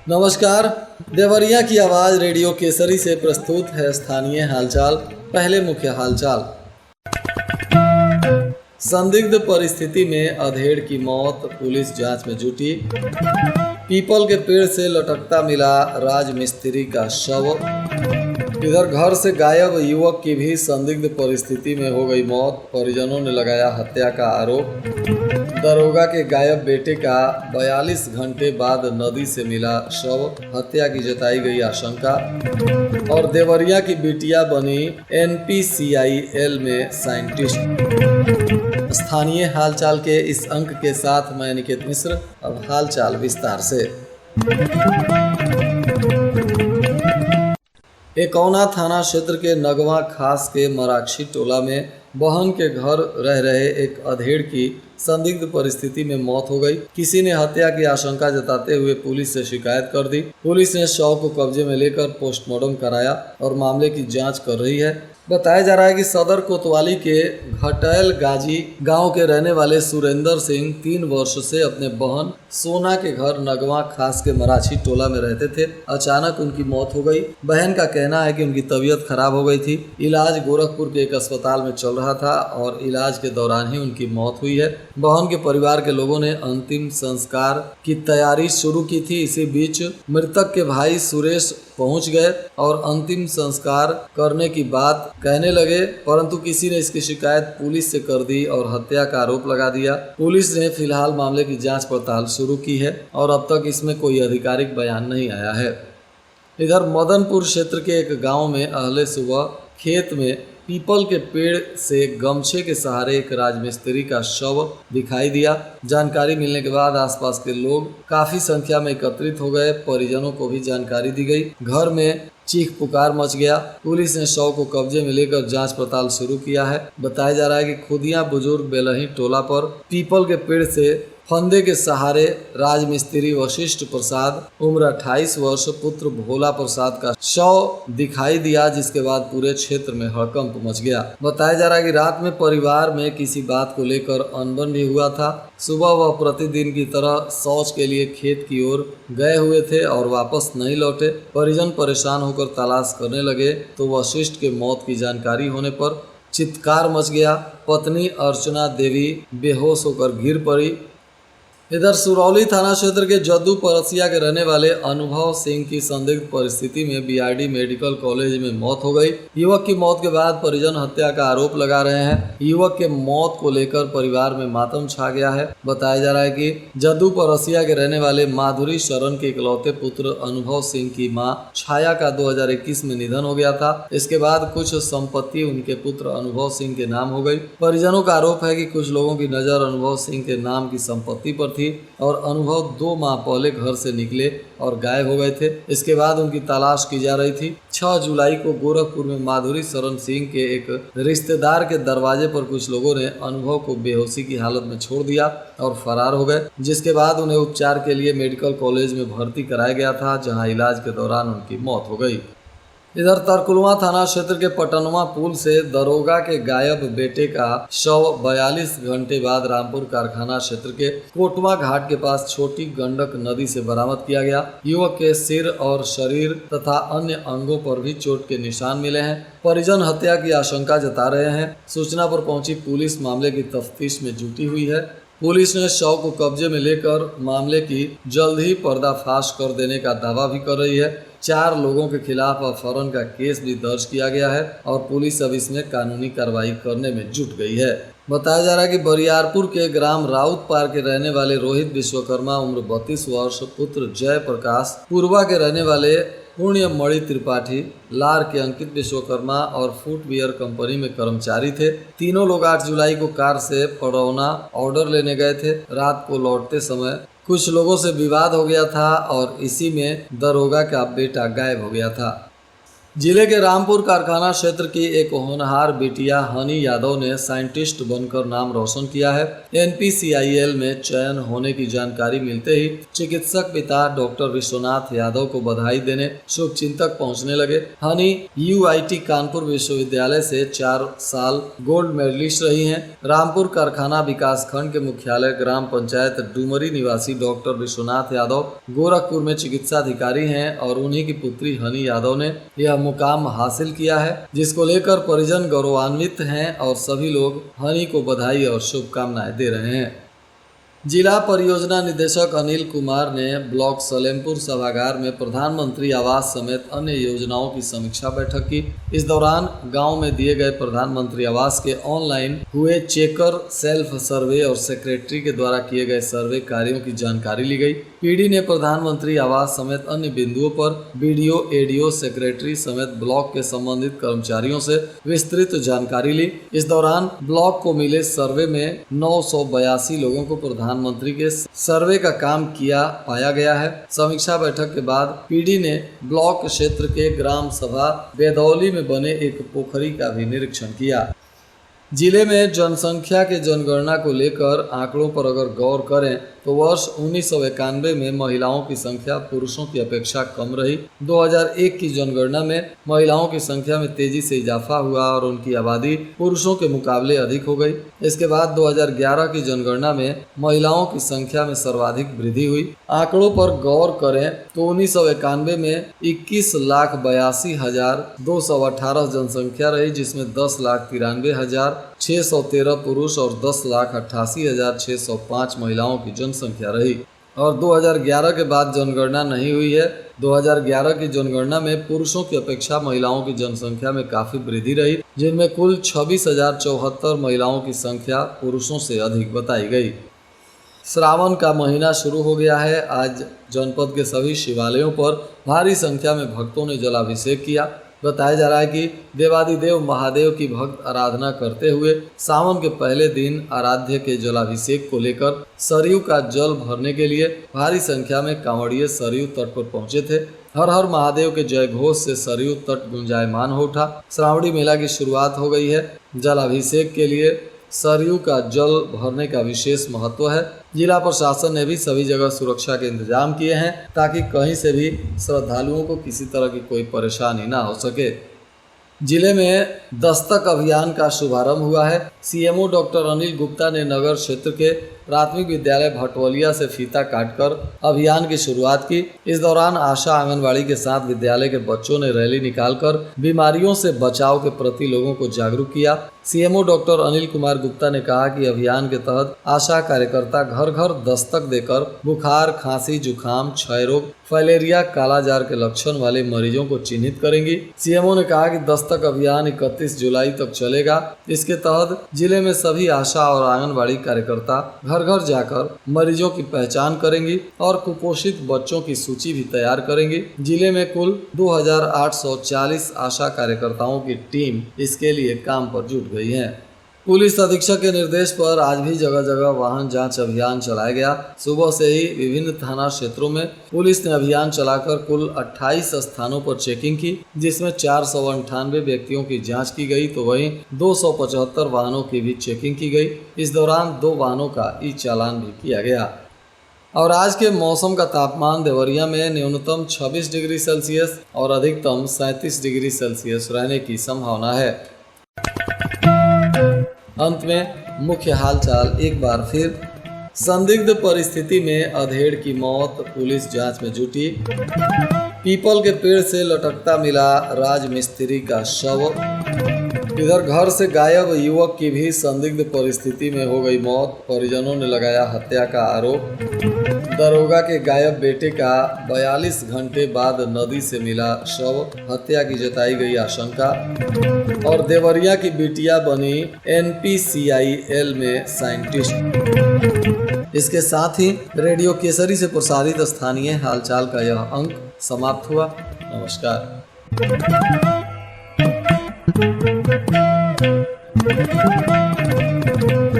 नमस्कार। देवरिया की आवाज़ रेडियो केसरी से प्रस्तुत है स्थानीय हालचाल। पहले मुख्य हालचाल। संदिग्ध परिस्थिति में अधेड़ की मौत, पुलिस जांच में जुटी। पीपल के पेड़ से लटकता मिला राजमिस्त्री का शव। इधर घर से गायब युवक की भी संदिग्ध परिस्थिति में हो गई मौत, परिजनों ने लगाया हत्या का आरोप। दरोगा के गायब बेटे का 42 घंटे बाद नदी से मिला शव, हत्या की जताई गई आशंका। और देवरिया की बिटिया बनी NPCIL में साइंटिस्ट। स्थानीय हालचाल के इस अंक के साथ मैं निकेत मिश्र। अब हालचाल विस्तार से। एकौना थाना क्षेत्र के नगवा खास के मराक्षी टोला में बहन के घर रह रहे एक अधेड़ की संदिग्ध परिस्थिति में मौत हो गई। किसी ने हत्या की आशंका जताते हुए पुलिस से शिकायत कर दी। पुलिस ने शव को कब्जे में लेकर पोस्टमार्टम कराया और मामले की जांच कर रही है। बताया जा रहा है कि सदर कोतवाली के घटैल गाजी गांव के रहने वाले सुरेंद्र सिंह 3 वर्ष से अपने बहन सोना के घर नगवा खास के मराठी टोला में रहते थे। अचानक उनकी मौत हो गई। बहन का कहना है कि उनकी तबीयत खराब हो गई थी। इलाज गोरखपुर के एक अस्पताल में चल रहा था और इलाज के दौरान ही उनकी मौत हुई है। बहन के परिवार के लोगों ने अंतिम संस्कार की तैयारी शुरू की थी। इसी बीच मृतक के भाई सुरेश पहुंच गए और अंतिम संस्कार करने की बात कहने लगे, परंतु किसी ने इसकी शिकायत पुलिस से कर दी और हत्या का आरोप लगा दिया। पुलिस ने फिलहाल मामले की जांच पड़ताल शुरू की है और अब तक इसमें कोई आधिकारिक बयान नहीं आया है। इधर मदनपुर क्षेत्र के एक गांव में अहले सुबह खेत में पीपल के पेड़ से गमछे के सहारे एक राजमिस्त्री का शव दिखाई दिया। जानकारी मिलने के बाद आसपास के लोग काफी संख्या में एकत्रित हो गए। परिजनों को भी जानकारी दी गई। घर में चीख पुकार मच गया। पुलिस ने शव को कब्जे में लेकर जांच पड़ताल शुरू किया है। बताया जा रहा है कि खुदिया बुजुर्ग बेलही टोला पर पीपल के पेड़ से फंदे के सहारे राजमिस्त्री वशिष्ठ प्रसाद उम्र 28 वर्ष पुत्र भोला प्रसाद का शव दिखाई दिया, जिसके बाद पूरे क्षेत्र में हड़कंप मच गया। बताया जा रहा है कि रात में परिवार में किसी बात को लेकर अनबन भी हुआ था। सुबह वह प्रतिदिन की तरह शौच के लिए खेत की ओर गए हुए थे और वापस नहीं लौटे। परिजन परेशान होकर तलाश करने लगे तो वशिष्ठ के मौत की जानकारी होने पर चित्कार मच गया। पत्नी अर्चना देवी बेहोश होकर गिर पड़ी। इधर सुरौली थाना क्षेत्र के जद्दू परसिया के रहने वाले अनुभव सिंह की संदिग्ध परिस्थिति में BRD मेडिकल कॉलेज में मौत हो गई। युवक की मौत के बाद परिजन हत्या का आरोप लगा रहे हैं। युवक के मौत को लेकर परिवार में मातम छा गया है। बताया जा रहा है कि जद्दू परसिया के रहने वाले माधुरी शरण के इकलौते पुत्र अनुभव सिंह की मां छाया का 2021 में निधन हो गया था। इसके बाद कुछ संपत्ति उनके पुत्र अनुभव सिंह के नाम हो गई। परिजनों का आरोप है कि कुछ लोगों की नजर अनुभव सिंह के नाम की संपत्ति पर थी और अनुभव 2 माह पहले घर से निकले और गायब हो गए थे। इसके बाद उनकी तलाश की जा रही थी। 6 जुलाई को गोरखपुर में माधुरी शरण सिंह के एक रिश्तेदार के दरवाजे पर कुछ लोगों ने अनुभव को बेहोशी की हालत में छोड़ दिया और फरार हो गए, जिसके बाद उन्हें उपचार के लिए मेडिकल कॉलेज में भर्ती कराया गया था, जहां इलाज के दौरान उनकी मौत हो गई। इधर तरकुलवा थाना क्षेत्र के पटनवा पुल से दरोगा के गायब बेटे का शव 42 घंटे बाद रामपुर कारखाना क्षेत्र के कोटवा घाट के पास छोटी गंडक नदी से बरामद किया गया। युवक के सिर और शरीर तथा अन्य अंगों पर भी चोट के निशान मिले हैं। परिजन हत्या की आशंका जता रहे हैं। सूचना पर पहुंची पुलिस मामले की तफ्तीश में जुटी हुई है। पुलिस ने शव को कब्जे में लेकर मामले की जल्द ही पर्दाफाश कर देने का दावा भी कर रही है। 4 लोगों के खिलाफ अपहरण का केस भी दर्ज किया गया है और पुलिस अब इसमें कानूनी कार्रवाई करने में जुट गई है। बताया जा रहा है कि बरियारपुर के ग्राम राउत पार के रहने वाले रोहित विश्वकर्मा उम्र 32 वर्ष पुत्र जय प्रकाश, पूर्वा के रहने वाले पुण्य मणि त्रिपाठी, लार के अंकित विश्वकर्मा और फुटवियर कंपनी में कर्मचारी थे। तीनों लोग 8 जुलाई को कार से पड़ौना ऑर्डर लेने गए थे। रात को लौटते समय कुछ लोगों से विवाद हो गया था और इसी में दरोगा का बेटा गायब हो गया था। जिले के रामपुर कारखाना क्षेत्र की एक होनहार बिटिया हनी यादव ने साइंटिस्ट बनकर नाम रोशन किया है। NPCIL में चयन होने की जानकारी मिलते ही चिकित्सक पिता डॉक्टर विश्वनाथ यादव को बधाई देने शुभचिंतक पहुंचने लगे। हनी UIT कानपुर विश्वविद्यालय से 4 साल गोल्ड मेडलिस्ट रही हैं। रामपुर कारखाना विकास खंड के मुख्यालय ग्राम पंचायत डुमरी निवासी डॉक्टर विश्वनाथ यादव गोरखपुर में चिकित्सा अधिकारी हैं और उन्हीं की पुत्री हनी यादव ने यह मुकाम हासिल किया है, जिसको लेकर परिजन गौरवान्वित हैं और सभी लोग हनी को बधाई और शुभकामनाएं दे रहे हैं। जिला परियोजना निदेशक अनिल कुमार ने ब्लॉक सलेमपुर सभागार में प्रधानमंत्री आवास समेत अन्य योजनाओं की समीक्षा बैठक की। इस दौरान गांव में दिए गए प्रधानमंत्री आवास के ऑनलाइन हुए चेकर, सेल्फ सर्वे और सेक्रेटरी के द्वारा किए गए सर्वे कार्यों की जानकारी ली गई। PD ने प्रधानमंत्री आवास समेत अन्य बिंदुओं पर BDO, ADO, सेक्रेटरी समेत ब्लॉक के संबंधित कर्मचारियों से विस्तृत जानकारी ली। इस दौरान ब्लॉक को मिले सर्वे में 982 लोगों को प्रधानमंत्री के सर्वे का काम किया पाया गया है। समीक्षा बैठक के बाद PD ने ब्लॉक क्षेत्र के ग्राम सभा बेदौली में बने एक पोखरी का भी निरीक्षण किया। जिले में जनसंख्या के जनगणना को लेकर आंकड़ों पर अगर गौर करें तो वर्ष 1991 में महिलाओं की संख्या पुरुषों की अपेक्षा कम रही। 2001 की जनगणना में महिलाओं की संख्या में तेजी से इजाफा हुआ और उनकी आबादी पुरुषों के मुकाबले अधिक हो गई। इसके बाद 2011 की जनगणना में महिलाओं की संख्या में सर्वाधिक वृद्धि हुई। आंकड़ों पर गौर करें तो 1991 में 21,82,218 जनसंख्या रही, जिसमें 10,93,613 पुरुष और 10,88,605 महिलाओं की जनसंख्या रही। और 2011 के बाद जनगणना नहीं हुई है। 2011 की जनगणना में पुरुषों की अपेक्षा महिलाओं की जनसंख्या में काफी वृद्धि रही, जिनमें कुल 26,074 महिलाओं की संख्या पुरुषों से अधिक बताई गई। श्रावण का महीना शुरू हो गया है। आज जनपद के सभी शिवालयों पर भारी संख्या में भक्तों ने जलाभिषेक किया। बताया जा रहा है कि देवादिदेव महादेव की भक्त आराधना करते हुए सावन के पहले दिन आराध्य के जलाभिषेक को लेकर सरयू का जल भरने के लिए भारी संख्या में कांवड़िये सरयू तट पर पहुंचे थे। हर हर महादेव के जय घोष से सरयू तट गुंजायमान हो उठा। श्रावणी मेला की शुरुआत हो गई है। जलाभिषेक के लिए सरयू का जल भरने का विशेष महत्व है। जिला प्रशासन ने भी सभी जगह सुरक्षा के इंतजाम किए हैं ताकि कहीं से भी श्रद्धालुओं को किसी तरह की कोई परेशानी ना हो सके। जिले में दस्तक अभियान का शुभारंभ हुआ है। CMO डॉक्टर अनिल गुप्ता ने नगर क्षेत्र के प्राथमिक विद्यालय भटवलिया से फीता काटकर अभियान की शुरुआत की। इस दौरान आशा आंगनवाड़ी के साथ विद्यालय के बच्चों ने रैली निकालकर बीमारियों से बचाव के प्रति लोगों को जागरूक किया। CMO डॉक्टर अनिल कुमार गुप्ता ने कहा कि अभियान के तहत आशा कार्यकर्ता घर घर दस्तक देकर बुखार, खांसी, जुकाम, क्षय रोग, फाइलेरिया, कालाजार के लक्षण वाले मरीजों को चिन्हित करेंगी। CMO ने कहा कि दस्तक अभियान 31 जुलाई तक चलेगा। इसके तहत जिले में सभी आशा और आंगनवाड़ी कार्यकर्ता घर घर जाकर मरीजों की पहचान करेंगी और कुपोषित बच्चों की सूची भी तैयार करेंगी। जिले में कुल 2840 आशा कार्यकर्ताओं की टीम इसके लिए काम पर जुट गई है। पुलिस अधीक्षक के निर्देश पर आज भी जगह जगह वाहन जांच अभियान चलाया गया। सुबह से ही विभिन्न थाना क्षेत्रों में पुलिस ने अभियान चलाकर कुल 28 स्थानों पर चेकिंग की, जिसमें 498 व्यक्तियों की जांच की गई तो वहीं 275 वाहनों की भी चेकिंग की गई। इस दौरान 2 वाहनों का ई-चालान भी किया गया। और आज के मौसम का तापमान देवरिया में न्यूनतम 26 डिग्री सेल्सियस और अधिकतम 37 डिग्री सेल्सियस रहने की संभावना है। अंत में मुख्य हालचाल एक बार फिर। संदिग्ध परिस्थिति में अधेड़ की मौत, पुलिस जांच में जुटी। पीपल के पेड़ से लटकता मिला राजमिस्त्री का शव। इधर घर से गायब युवक की भी संदिग्ध परिस्थिति में हो गई मौत, परिजनों ने लगाया हत्या का आरोप। दरोगा के गायब बेटे का 42 घंटे बाद नदी से मिला शव, हत्या की जताई गई आशंका। और देवरिया की बिटिया बनी NPCIL में साइंटिस्ट। इसके साथ ही रेडियो केसरी से प्रसारित स्थानीय हालचाल का यह अंक समाप्त हुआ। नमस्कार। Thank you.